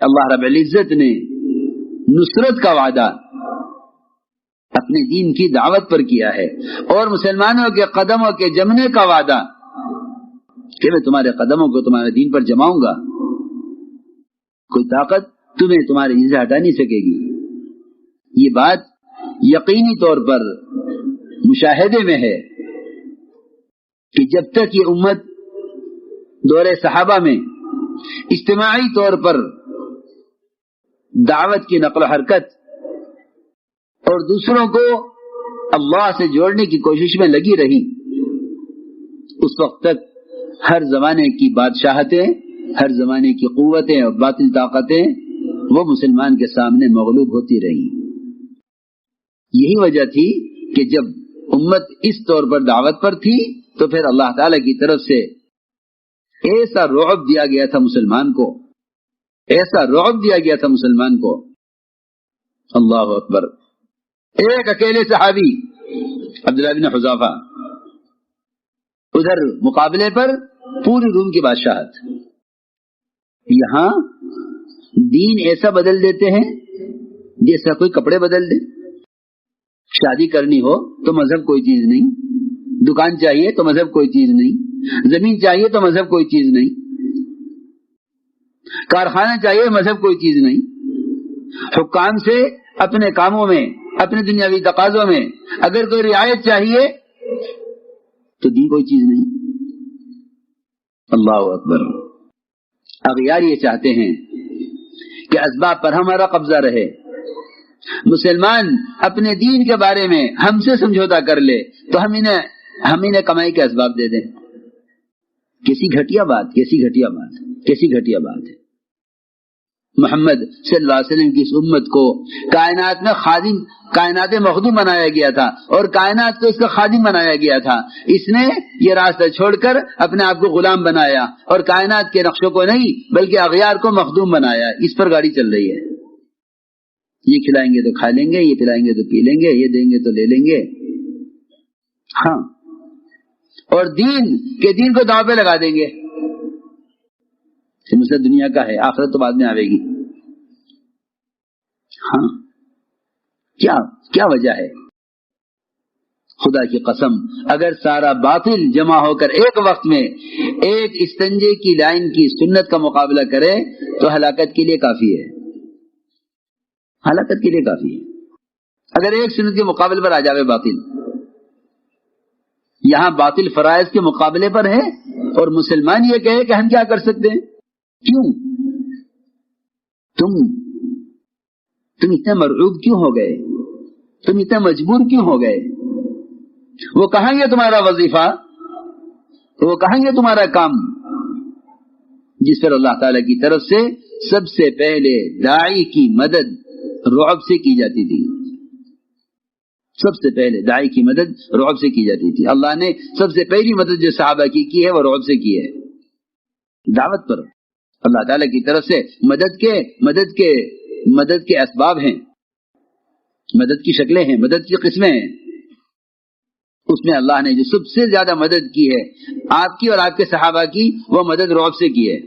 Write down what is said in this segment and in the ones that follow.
اللہ رب العزت نے نصرت کا وعدہ اپنے دین کی دعوت پر کیا ہے، اور مسلمانوں کے قدموں کے جمنے کا وعدہ کہ میں تمہارے قدموں کو تمہارے دین پر جماؤں گا، کوئی طاقت تمہیں تمہارے دین سے ہٹا نہیں سکے گی۔ یہ بات یقینی طور پر مشاہدے میں ہے کہ جب تک یہ امت دور صحابہ میں اجتماعی طور پر دعوت کی نقل و حرکت اور دوسروں کو اللہ سے جوڑنے کی کوشش میں لگی رہی، اس وقت تک ہر زمانے کی بادشاہتیں، ہر زمانے کی قوتیں اور باطل طاقتیں وہ مسلمان کے سامنے مغلوب ہوتی رہی۔ یہی وجہ تھی کہ جب امت اس طور پر دعوت پر تھی تو پھر اللہ تعالی کی طرف سے ایسا رعب دیا گیا تھا مسلمان کو، ایسا رعب دیا گیا تھا مسلمان کو، اللہ اکبر۔ ایک اکیلے صحابی عبداللہ بن حذافہ، ادھر مقابلے پر پوری روم کی بادشاہت، یہاں دین ایسا بدل دیتے ہیں جیسا کوئی کپڑے بدل دے۔ شادی کرنی ہو تو مذہب کوئی چیز نہیں، دکان چاہیے تو مذہب کوئی چیز نہیں، زمین چاہیے تو مذہب کوئی چیز نہیں، کارخانہ چاہیے مذہب کوئی چیز نہیں، حکام سے اپنے کاموں میں، اپنے دنیاوی تقاضوں میں اگر کوئی رعایت چاہیے تو دین کوئی چیز نہیں۔ اللہ اکبر۔ اغیار یہ چاہتے ہیں کہ اسباب پر ہمارا قبضہ رہے، مسلمان اپنے دین کے بارے میں ہم سے سمجھوتا کر لے تو ہم انہیں کمائی کے اسباب دے دیں۔ کیسی گھٹیا بات، کیسی گھٹیا بات، کیسی گھٹیا بات ہے۔ محمد صلی اللہ علیہ وسلم کی اس امت کو کائنات میں خادم، کائنات مخدوم بنایا گیا تھا اور کائنات کو اس کا خادم بنایا گیا تھا۔ اس نے یہ راستہ چھوڑ کر اپنے آپ کو غلام بنایا اور کائنات کے نقشوں کو نہیں بلکہ اغیار کو مخدوم بنایا۔ اس پر گاڑی چل رہی ہے، یہ کھلائیں گے تو کھا لیں گے، یہ پلائیں گے تو پی لیں گے، یہ دیں گے تو لے لیں گے، ہاں، اور دین کو داؤ پہ لگا دیں گے۔ مسئلہ دنیا کا ہے، آخرت تو بعد میں آئے گی۔ ہاں، کیا وجہ ہے؟ خدا کی قسم اگر سارا باطل جمع ہو کر ایک وقت میں ایک استنجے کی لائن کی سنت کا مقابلہ کرے تو ہلاکت کے لیے کافی ہے، ہلاکت کے لیے کافی ہے۔ اگر ایک سنت کے مقابلے پر آ جاوے باطل، یہاں باطل فرائض کے مقابلے پر ہے اور مسلمان یہ کہے کہ ہم کیا کر سکتے ہیں؟ کیوں تم اتنے مرعوب کیوں ہو گئے؟ تم اتنے مجبور کیوں ہو گئے؟ وہ کہیں گے تمہارا وظیفہ، وہ کہیں گے تمہارا کام جس پر اللہ تعالی کی طرف سے سب سے پہلے داعی کی مدد رعب سے کی جاتی تھی۔ سب سے پہلے داعی کی مدد رعب سے کی جاتی تھی۔ اللہ نے سب سے پہلی مدد جو صحابہ کی ہے وہ رعب سے کی ہے۔ دعوت پر اللہ تعالی کی طرف سے مدد کے اسباب ہیں، مدد کی شکلیں ہیں، مدد کی قسمیں ہیں۔ اس میں اللہ نے جو سب سے زیادہ مدد کی ہے آپ کی اور آپ کے صحابہ کی، وہ مدد رعب سے کی ہے،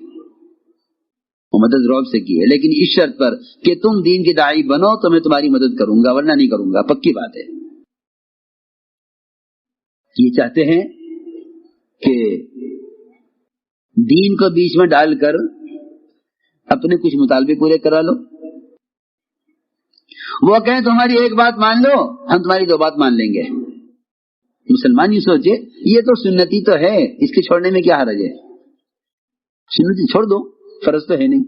وہ مدد رعب سے کی ہے، لیکن اس شرط پر کہ تم دین کے داعی بنو تو میں تمہاری مدد کروں گا، ورنہ نہیں کروں گا، پکی بات ہے۔ یہ چاہتے ہیں کہ دین کو بیچ میں ڈال کر اپنے کچھ مطالبے پورے کرا لو، وہ کہیں تمہاری ایک بات مان لو، ہم تمہاری دو بات مان لیں گے۔ مسلمان یہ سوچے یہ تو سنتی تو ہے، اس کے چھوڑنے میں کیا حرج ہے؟ سنتی چھوڑ دو، فرض تو ہے نہیں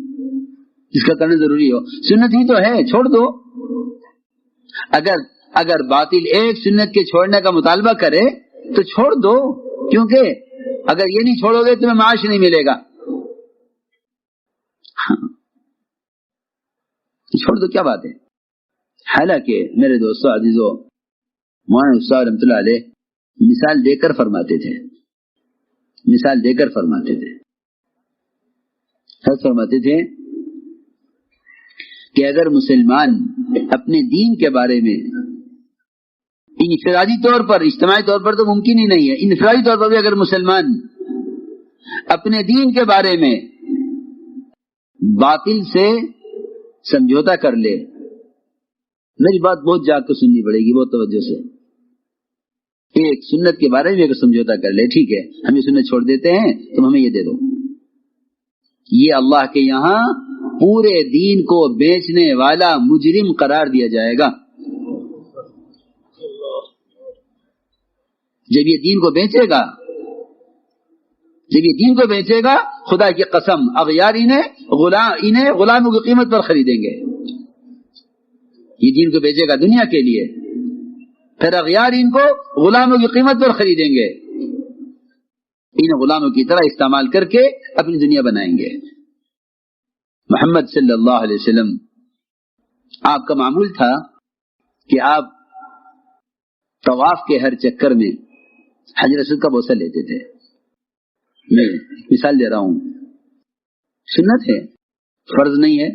جس کا کرنا ضروری ہو، سنت ہی تو ہے، چھوڑ دو۔ اگر باطل ایک سنت کے چھوڑنے کا مطالبہ کرے تو چھوڑ دو، کیونکہ اگر یہ نہیں چھوڑو گے تمہیں معاش نہیں ملے گا۔ چھوڑ دو، کیا بات ہے؟ حالانکہ میرے دوستو عزیزو، مولانا استاد رحمۃ اللہ علیہ مثال دے کر فرماتے تھے، فرماتے تھے کہ اگر مسلمان اپنے دین کے بارے میں انفرادی طور پر، اجتماعی طور پر تو ممکن ہی نہیں ہے، انفرادی طور پر بھی اگر مسلمان اپنے دین کے بارے میں باطل سے سمجھوتا کر لے. میری بات بہت جاگ کر سننی پڑے گی، بہت توجہ سے. ایک سنت کے بارے میں اگر سمجھوتا کر لے، ٹھیک ہے ہم یہ سنت چھوڑ دیتے ہیں، تم ہمیں یہ دے دو. یہ اللہ کے یہاں پورے دین کو بیچنے والا مجرم قرار دیا جائے گا. جب یہ دین کو بیچے گا، خدا کی قسم اغیار انہیں غلاموں کی قیمت پر خریدیں گے. یہ دین کو بیچے گا دنیا کے لیے، پھر اغیار ان کو غلاموں کی قیمت پر خریدیں گے. ان غلاموں کی طرح استعمال کر کے اپنی دنیا بنائیں گے. محمد صلی اللہ علیہ وسلم آپ کا معمول تھا کہ آپ طواف کے ہر چکر میں حجر اسود کا بوسہ لیتے تھے. میں مثال دے رہا ہوں، سنت ہے، فرض نہیں ہے،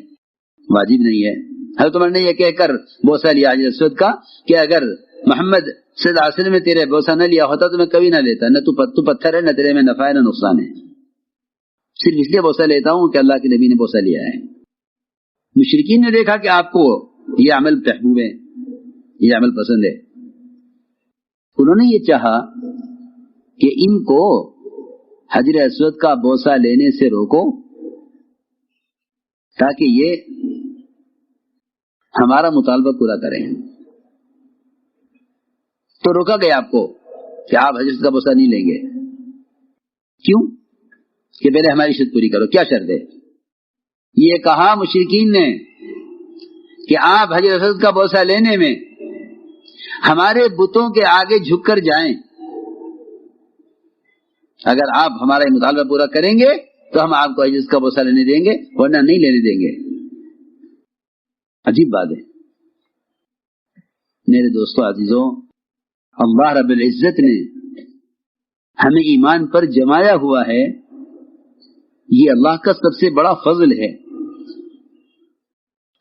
واجب نہیں ہے. حضرت عمر نے یہ کہہ کر بوسہ لیا حجر اسود کا کہ اگر محمد صلی اللہ علیہ وسلم نے تیرے بوسہ نہ لیا ہوتا تو میں کبھی نہ لیتا. نہ تو پتھر ہے، نہ تیرے میں نفع ہے نہ نقصان ہے، صرف اس لیے بوسہ لیتا ہوں کہ اللہ کے نبی نے بوسہ لیا ہے. مشرکین نے دیکھا کہ آپ کو یہ عمل محبوب ہے، یہ عمل پسند ہے. انہوں نے یہ چاہا کہ ان کو حجر اسود کا بوسہ لینے سے روکو تاکہ یہ ہمارا مطالبہ پورا کریں. تو روکا گیا آپ کو کہ آپ حجر اسود کا بوسہ نہیں لیں گے. کیوں؟ کہ پہلے ہماری شرط پوری کرو. کیا شرط ہے؟ یہ کہا مشرکین نے کہ آپ حجر اسود کا بوسہ لینے میں ہمارے بتوں کے آگے جھک کر جائیں. اگر آپ ہمارا یہ مطالبہ پورا کریں گے تو ہم آپ کو حجر اسود کا بوسہ لینے دیں گے، ورنہ نہیں لینے دیں گے. عجیب بات ہے میرے دوستو عزیزوں. اللہ رب العزت نے ہمیں ایمان پر جمایا ہوا ہے، یہ اللہ کا سب سے بڑا فضل ہے.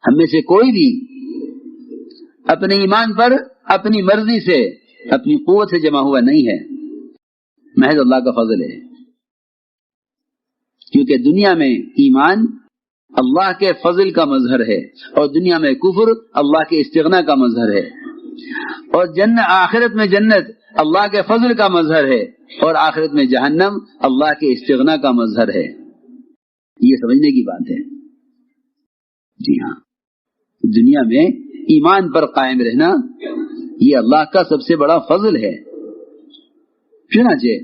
ہم میں سے کوئی بھی اپنے ایمان پر اپنی مرضی سے، اپنی قوت سے جمع ہوا نہیں ہے، محض اللہ کا فضل ہے. کیونکہ دنیا میں ایمان اللہ کے فضل کا مظہر ہے، اور دنیا میں کفر اللہ کے استغنا کا مظہر ہے، اور آخرت میں جنت اللہ کے فضل کا مظہر ہے، اور آخرت میں جہنم اللہ کے استغنا کا مظہر ہے. یہ سمجھنے کی بات ہے. جی ہاں، دنیا میں ایمان پر قائم رہنا یہ اللہ کا سب سے بڑا فضل ہے. چنانچہ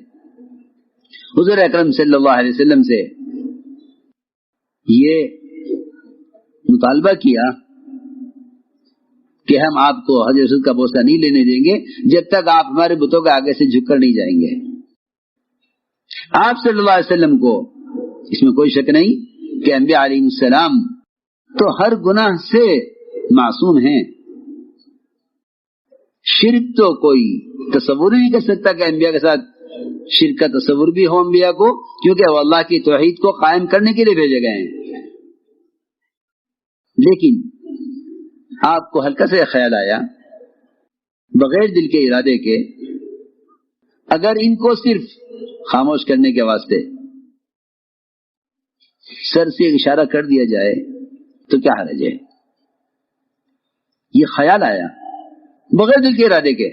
حضور اکرم صلی اللہ علیہ وسلم سے یہ مطالبہ کیا کہ ہم آپ کو حجر اسود کا بوسہ نہیں لینے دیں گے جب تک آپ ہمارے بتوں کے آگے سے جھک کر نہیں جائیں گے. آپ صلی اللہ علیہ وسلم کو اس میں کوئی شک نہیں کہ انبیاء علیہ السلام تو ہر گناہ سے معصوم ہیں. شرک تو کوئی تصور نہیں کر سکتا کہ انبیاء کے ساتھ شرک کا تصور بھی ہو انبیاء کو، کیونکہ وہ اللہ کی توحید کو قائم کرنے کے لیے بھیجے گئے ہیں. لیکن آپ کو ہلکا سے خیال آیا بغیر دل کے ارادے کے، اگر ان کو صرف خاموش کرنے کے واسطے سر سے اشارہ کر دیا جائے تو کیا حرج ہے؟ یہ خیال آیا بغیر دل کے ارادے کے،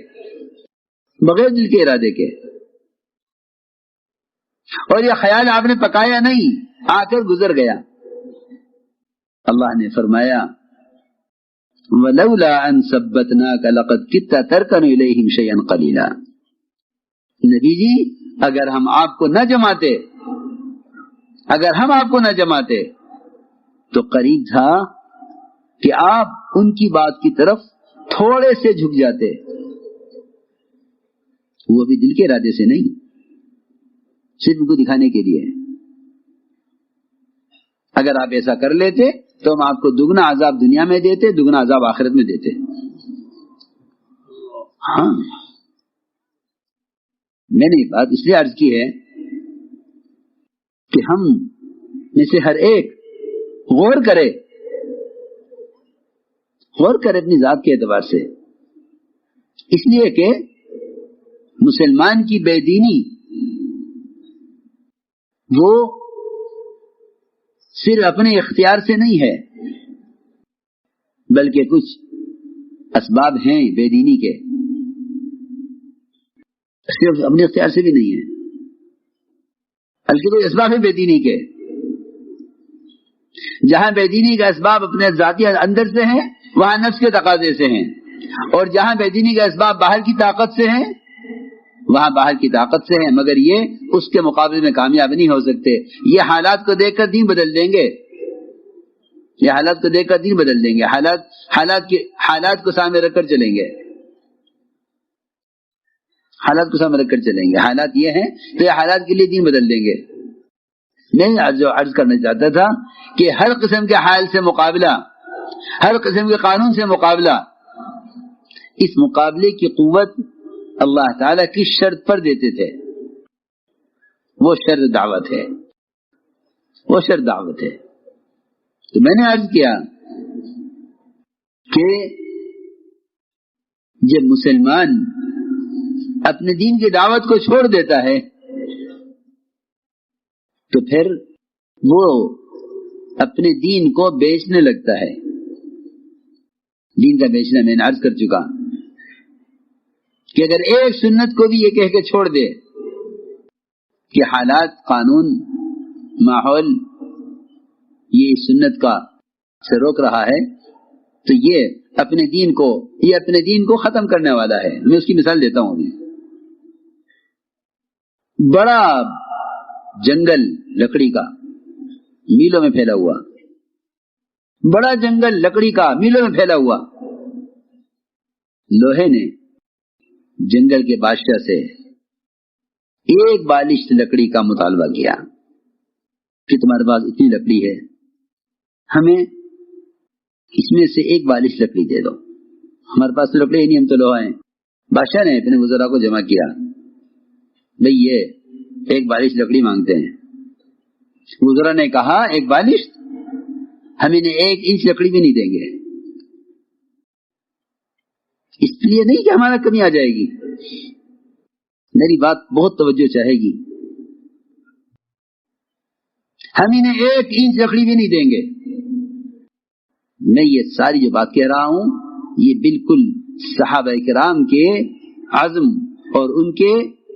بغیر دل کے ارادے کے. اور یہ خیال آپ نے پکایا نہیں، آ کر گزر گیا. اللہ نے فرمایا وَلَوْلَا أَن ثَبَّتْنَاكَ لَقَدْ كِدتَّ تَرْكَنُ إِلَيْهِمْ شَيْئًا قَلِيلًا. نبی جی اگر ہم آپ کو نہ جماتے، اگر ہم آپ کو نہ جماتے تو قریب تھا کہ آپ ان کی بات کی طرف تھوڑے سے جھک جاتے، وہ بھی دل کے ارادے سے نہیں، صرف ان کو دکھانے کے لیے. اگر آپ ایسا کر لیتے تو ہم آپ کو دگنا عذاب دنیا میں دیتے، دگنا عذاب آخرت میں دیتے. ہاں، میں نے بات اس لیے عرض کی ہے کہ ہم میں سے ہر ایک غور کرے اپنی ذات کے اعتبار سے. اس لیے کہ مسلمان کی بے دینی وہ صرف اپنے اختیار سے نہیں ہے، بلکہ کچھ اسباب ہیں بے دینی کے، صرف اپنے اختیار سے بھی نہیں ہے، بلکہ کوئی اسباب ہے بے دینی کے۔ جہاں بے دینی کا اسباب اپنے ذاتی اندر سے ہیں وہاں نفس کے تقاضے سے ہیں، اور جہاں بے دینی کا اسباب باہر کی طاقت سے ہیں وہاں باہر کی طاقت سے ہیں، مگر یہ اس کے مقابلے میں کامیاب نہیں ہو سکتے۔ یہ حالات کو دیکھ کر دین بدل دیں گے، یہ حالات کو دیکھ کر دین بدل دیں گے، حالات کو سامنے رکھ کر چلیں گے، حالات کو سامنے رکھ کر چلیں گے۔ حالات یہ ہیں تو یہ حالات کے لیے دین بدل دیں گے۔ میں جو عرض کرنا چاہتا تھا کہ ہر قسم کے حال سے مقابلہ، ہر قسم کے قانون سے مقابلہ، اس مقابلے کی قوت اللہ تعالیٰ کی شرط پر دیتے تھے، وہ شرط دعوت ہے، وہ شرط دعوت ہے۔ تو میں نے عرض کیا کہ جب مسلمان اپنے دین کی دعوت کو چھوڑ دیتا ہے تو پھر وہ اپنے دین کو بیچنے لگتا ہے۔ دین کا بیچنا میں نے عرض کر چکا کہ اگر ایک سنت کو بھی یہ کہہ کے چھوڑ دے کہ حالات، قانون، ماحول یہ سنت کا سے روک رہا ہے تو یہ اپنے دین کو ختم کرنے والا ہے۔ میں اس کی مثال دیتا ہوں۔ بڑا جنگل لکڑی کا میلوں میں پھیلا ہوا، بڑا جنگل لکڑی کا میلوں میں پھیلا ہوا، لوہے نے جنگل کے بادشاہ سے ایک بالشت لکڑی کا مطالبہ کیا کہ تمہارے پاس اتنی لکڑی ہے، ہمیں اس میں سے ایک بالشت لکڑی دے دو۔ ہمارے پاس تو لکڑی نہیں، ہم تو لوہا ہیں۔ بادشاہ نے اپنے وزراء کو جمع کیا، بھئی یہ ایک بالشت لکڑی مانگتے ہیں۔ وزراء نے کہا ایک بالشت؟ ہم انہیں 1 انچ لکڑی بھی نہیں دیں گے۔ اس لیے نہیں کہ ہمارا کمی آ جائے گی، میری بات بہت توجہ چاہے گی، ہم انہیں 1 انچ لکڑی بھی نہیں دیں گے۔ میں یہ ساری جو بات کہہ رہا ہوں یہ بالکل صحابہ کرام کے عزم اور ان کے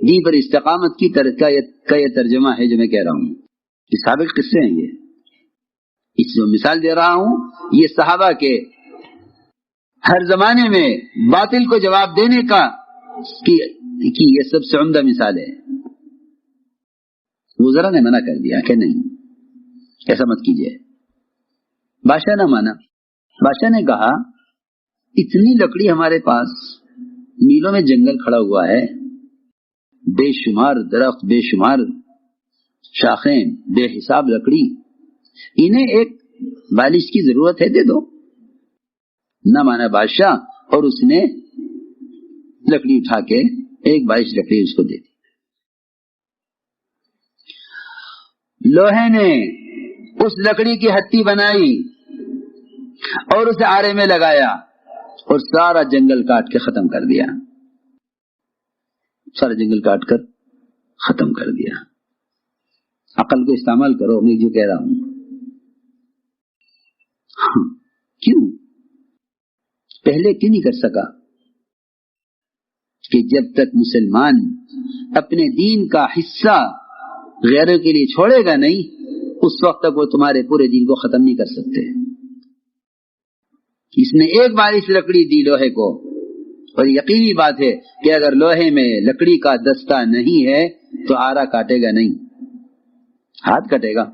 دین پر استقامت کی کا یہ ترجمہ ہے جو میں کہہ رہا ہوں۔ یہ سابق قصے ہیں، یہ اس جو مثال دے رہا ہوں یہ صحابہ کے ہر زمانے میں باطل کو جواب دینے کا کی یہ سب سے عمدہ مثال ہے۔ وزراء نے منع کر دیا کہ نہیں ایسا مت کیجیے۔ بادشاہ نہ مانا۔ بادشاہ نے کہا اتنی لکڑی ہمارے پاس، میلوں میں جنگل کھڑا ہوا ہے، بے شمار درخت، بے شمار شاخیں، بے حساب لکڑی، انہیں ایک بالش کی ضرورت ہے، دے دو۔ نہ مانا بادشاہ، اور اس نے لکڑی اٹھا کے ایک بالش لکڑی اس کو دے دی۔ لوہے نے اس لکڑی کی ہتھی بنائی اور اسے آرے میں لگایا اور سارا جنگل کاٹ کے ختم کر دیا، سارا جنگل کاٹ کر ختم کر دیا۔ عقل کو استعمال کرو، میں جو کہہ رہا ہوں۔ کیوں پہلے کیوں نہیں کر سکا؟ کہ جب تک مسلمان اپنے دین کا حصہ غیروں کے لیے چھوڑے گا نہیں، اس وقت تک وہ تمہارے پورے دین کو ختم نہیں کر سکتے۔ اس نے ایک بالش لکڑی دی لوہے کو، اور یقینی بات ہے کہ اگر لوہے میں لکڑی کا دستہ نہیں ہے تو آرا کاٹے گا نہیں، ہاتھ کٹے گا۔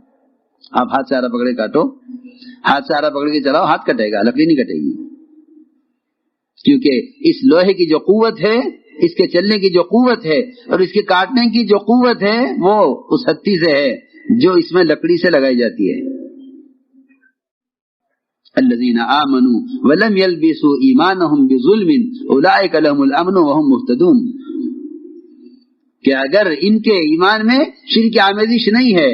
آپ ہاتھ سے آرا پکڑے کاٹو، ہاتھ سے آرا پکڑ کے چلاؤ، ہاتھ کٹے گا، لکڑی نہیں کٹے گی، کیونکہ اس لوہے کی جو قوت ہے، اس کے چلنے کی جو قوت ہے اور اس کے کاٹنے کی جو قوت ہے وہ اس ہتھی سے ہے جو اس میں لکڑی سے لگائی جاتی ہے۔ الذین آمنوا ولم یلبسوا ایمانهم بظلم اولئک لهم الامن وهم مهتدون، کہ اگر ان کے ایمان میں شرک آمیزش نہیں ہے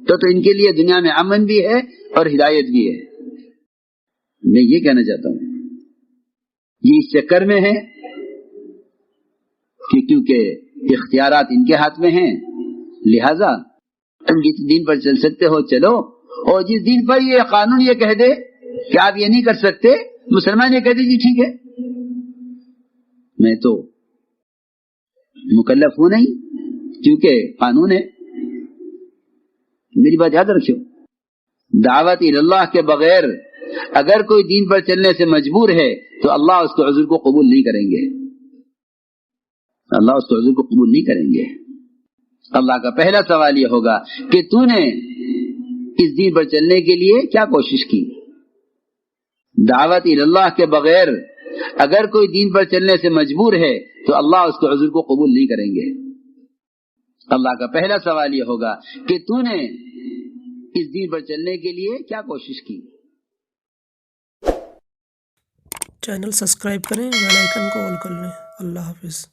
تو ان کے لیے دنیا میں امن بھی ہے اور ہدایت بھی ہے۔ میں یہ کہنا چاہتا ہوں یہ اس چکر میں ہے کہ کیونکہ اختیارات ان کے ہاتھ میں ہیں، لہذا تم جس دین پر چل سکتے ہو چلو، اور جس دین پر یہ قانون یہ کہہ دے کیا آپ یہ نہیں کر سکتے؟ مسلمان یہ کہتے جی ٹھیک ہے، میں تو مکلف ہوں نہیں کیونکہ قانون ہے۔ میری بات یاد رکھو، دعوت اللہ کے بغیر اگر کوئی دین پر چلنے سے مجبور ہے تو اللہ اس کے عذر کو قبول نہیں کریں گے، اللہ اس کے عذر کو قبول نہیں کریں گے۔ اللہ کا پہلا سوال یہ ہوگا کہ تو نے اس دین پر چلنے کے لیے کیا کوشش کی؟ دعوت اللہ کے بغیر اگر کوئی دین پر چلنے سے مجبور ہے تو اللہ اس کے عذر کو قبول نہیں کریں گے۔ اللہ کا پہلا سوال یہ ہوگا کہ تو نے اس دین پر چلنے کے لیے کیا کوشش کی؟ چینل سبسکرائب کریں، بیل آئیکن کو آل کر لیں۔ اللہ حافظ۔